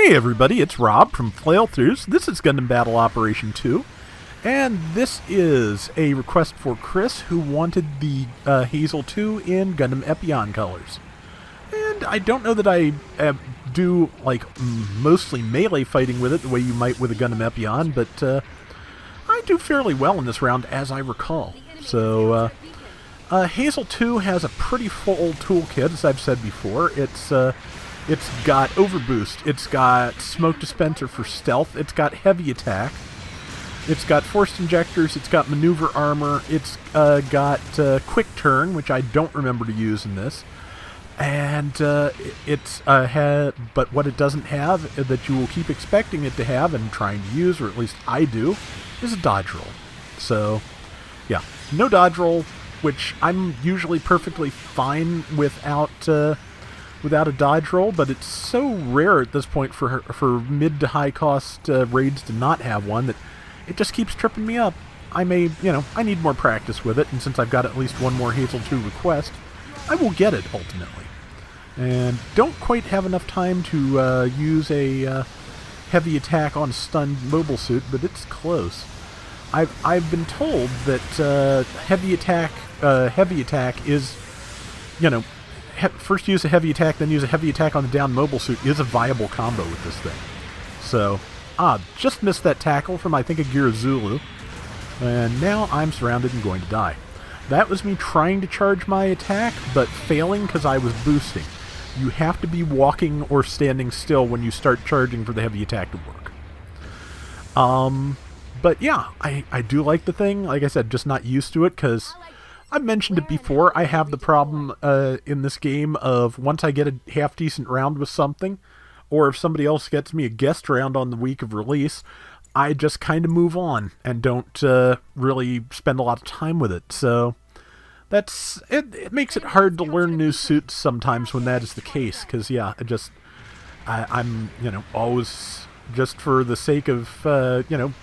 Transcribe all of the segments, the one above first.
Hey everybody, it's Rob from Flailthroughs. This is Gundam Battle Operation 2, and this is a request for Chris, who wanted the Hazel 2 in Gundam Epyon colors. And I don't know that I do, like, mostly melee fighting with it the way you might with a Gundam Epyon, but I do fairly well in this round, as I recall. So, Hazel 2 has a pretty full toolkit, as I've said before. It's got overboost, it's got smoke dispenser for stealth, it's got heavy attack, it's got forced injectors, it's got maneuver armor, it's got quick turn, which I don't remember to use in this, and but what it doesn't have, that you will keep expecting it to have and trying to use, or at least I do, is a dodge roll. So, yeah, no dodge roll, which I'm usually perfectly fine without a dodge roll, but it's so rare at this point for mid to high cost raids to not have one that it just keeps tripping me up. I need more practice with it, and since I've got at least one more Hazel 2 request, I will get it ultimately. And don't quite have enough time to use a heavy attack on stunned mobile suit, but it's close. I've been told that heavy attack is, first use a heavy attack, then use a heavy attack on the down mobile suit is a viable combo with this thing. So, just missed that tackle from, I think, a Gira Zulu. And now I'm surrounded and going to die. That was me trying to charge my attack, but failing because I was boosting. You have to be walking or standing still when you start charging for the heavy attack to work. But yeah, I do like the thing. Like I said, just not used to it because I've mentioned it before. I have the problem in this game of once I get a half-decent round with something, or if somebody else gets me a guest round on the week of release, I just kind of move on and don't really spend a lot of time with it. So that's it makes it hard to learn new suits sometimes when that is the case. Because yeah, I'm always just for the sake of the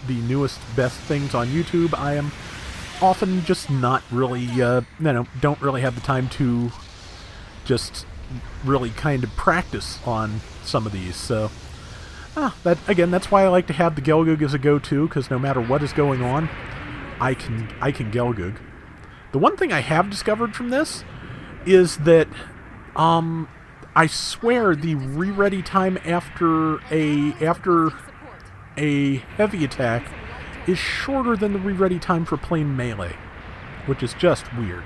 newest best things on YouTube, I am often just not really, don't really have the time to just really kind of practice on some of these. So, that's why I like to have the Gelgoog as a go-to, because no matter what is going on, I can Gelgoog. The one thing I have discovered from this is that, I swear the re-ready time after a heavy attack is shorter than the re-ready time for plain melee, which is just weird.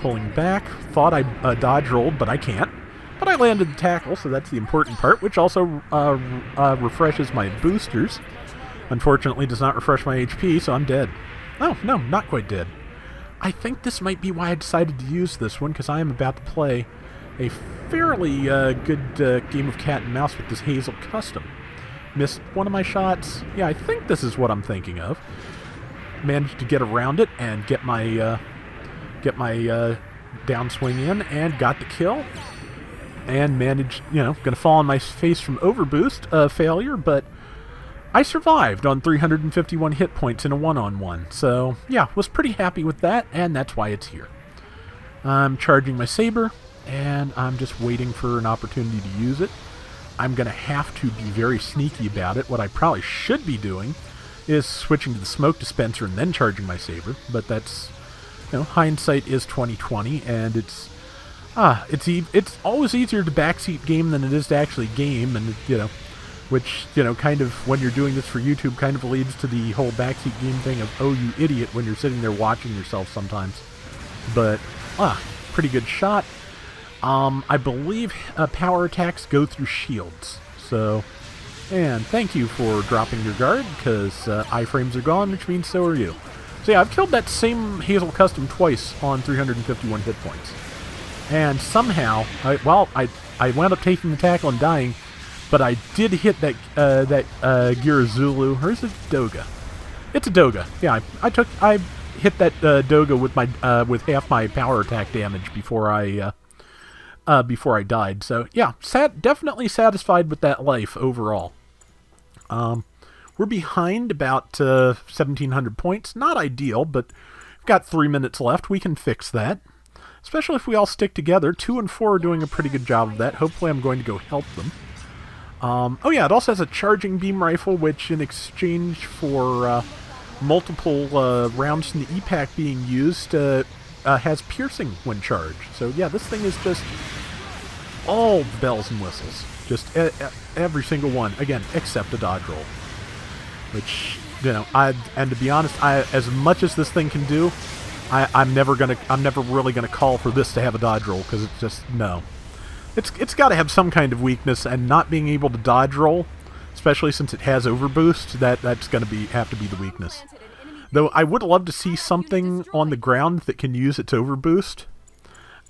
Pulling back, thought I dodge rolled, but I can't. But I landed the tackle, so that's the important part, which also refreshes my boosters. Unfortunately, does not refresh my HP, so I'm dead. Oh, no, not quite dead. I think this might be why I decided to use this one, because I am about to play a fairly good game of cat and mouse with this Hazel custom. Missed one of my shots. Yeah, I think this is what I'm thinking of. Managed to get around it and get my downswing in and got the kill. And managed, gonna fall on my face from overboost, failure, but I survived on 351 hit points in a one-on-one. So, yeah, was pretty happy with that, and that's why it's here. I'm charging my saber, and I'm just waiting for an opportunity to use it. I'm going to have to be very sneaky about it. What I probably should be doing is switching to the smoke dispenser and then charging my saber. But that's, hindsight is 20/20, and it's always easier to backseat game than it is to actually game, and which kind of when you're doing this for YouTube kind of leads to the whole backseat game thing of oh you idiot when you're sitting there watching yourself sometimes. But pretty good shot. I believe power attacks go through shields. So, and thank you for dropping your guard, because iframes are gone, which means so are you. So yeah, I've killed that same Hazel custom twice on 351 hit points. And somehow, I wound up taking the tackle and dying, but I did hit that Gira Zulu, or is it Doga? It's a Doga. Yeah, I hit that Doga with my with half my power attack damage before I died. So, yeah, definitely satisfied with that life overall. We're behind about 1,700 points. Not ideal, but we've got 3 minutes left. We can fix that. Especially if we all stick together. 2 and 4 are doing a pretty good job of that. Hopefully I'm going to go help them. Oh yeah, it also has a charging beam rifle, which in exchange for multiple rounds from the E-Pack being used, has piercing when charged. So yeah, this thing is just all bells and whistles. Just every single one. Again, except a dodge roll. Which, you know, and to be honest, as much as this thing can do, I'm never really gonna call for this to have a dodge roll, because it's just, no. It's got to have some kind of weakness, and not being able to dodge roll, especially since it has overboost, that's gonna have to be the weakness. Though I would love to see something on the ground that can use its overboost,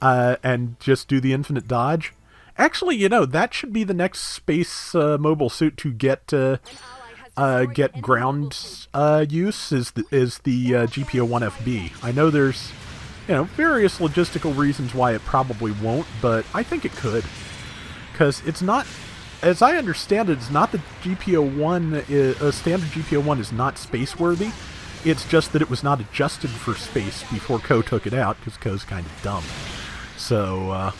and just do the infinite dodge. Actually, you know, that should be the next space mobile suit to get ground use is the GPO-1FB. I know there's, you know, various logistical reasons why it probably won't, but I think it could. Because it's not, as I understand it, it's not that GPO-1, a standard GPO-1 is not space-worthy. It's just that it was not adjusted for space before Co took it out, because Co's kind of dumb. So,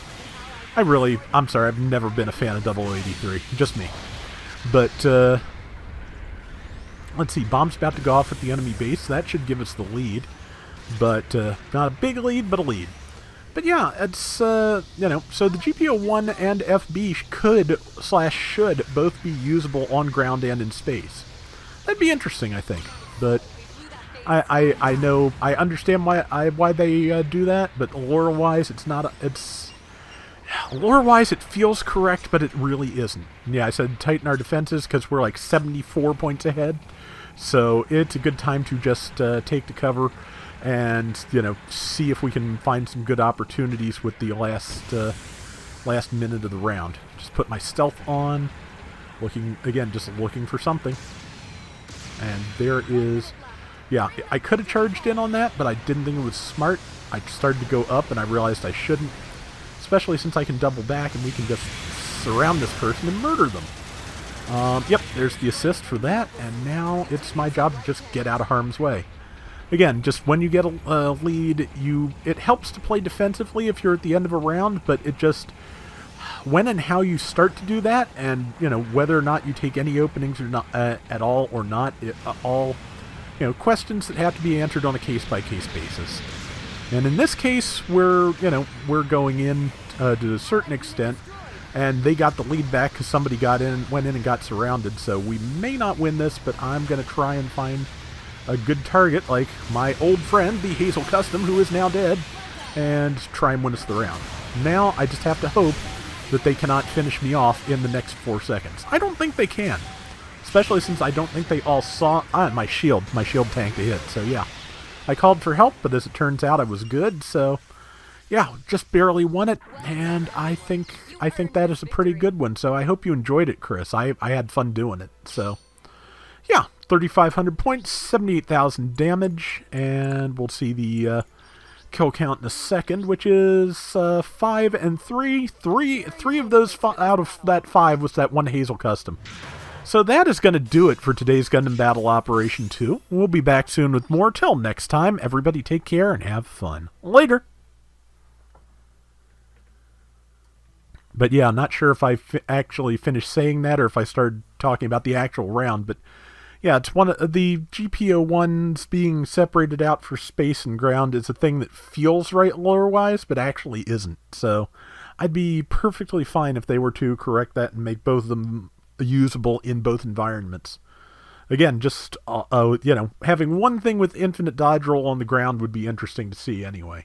I'm sorry, I've never been a fan of 0083. Just me. But, let's see, bomb's about to go off at the enemy base. That should give us the lead. But, not a big lead, but a lead. But yeah, it's, you know, so the GPO-1 and FB should both be usable on ground and in space. That'd be interesting, I think. But I know, I understand why they do that, but lore-wise, it's not, lore-wise, it feels correct, but it really isn't. Yeah, I said tighten our defenses because we're like 74 points ahead. So it's a good time to just take the cover and, you know, see if we can find some good opportunities with the last minute of the round. Just put my stealth on, just looking for something. And there is, yeah, I could have charged in on that, but I didn't think it was smart. I started to go up, and I realized I shouldn't, especially since I can double back and we can just surround this person and murder them. Yep, there's the assist for that, and now it's my job to just get out of harm's way. Again, just when you get a lead, it helps to play defensively if you're at the end of a round, but it just, when and how you start to do that, and, you know, whether or not you take any openings or not at all or not, all, you know, questions that have to be answered on a case-by-case basis. And in this case, we're going in to a certain extent, and they got the lead back because somebody went in and got surrounded, so we may not win this, but I'm going to try and find a good target, like my old friend, the Hazel Custom, who is now dead, and try and win us the round. Now, I just have to hope that they cannot finish me off in the next 4 seconds. I don't think they can, especially since I don't think they all saw my shield tank to hit, so yeah. I called for help, but as it turns out, I was good, so yeah, just barely won it, and I think that is a pretty good one, so I hope you enjoyed it, Chris. I had fun doing it, so yeah, 3,500 points, 78,000 damage, and we'll see the kill count in a second, which is 5 and 3. Three of those out of that 5 was that one Hazel Custom. So that is going to do it for today's Gundam Battle Operation 2. We'll be back soon with more. Till next time, everybody take care and have fun. Later! But yeah, I'm not sure if I actually finished saying that or if I started talking about the actual round, but yeah, it's one of the GPO-1s being separated out for space and ground is a thing that feels right lore-wise, but actually isn't. So I'd be perfectly fine if they were to correct that and make both of them usable in both environments. Again, just, you know, having one thing with infinite dodge roll on the ground would be interesting to see anyway.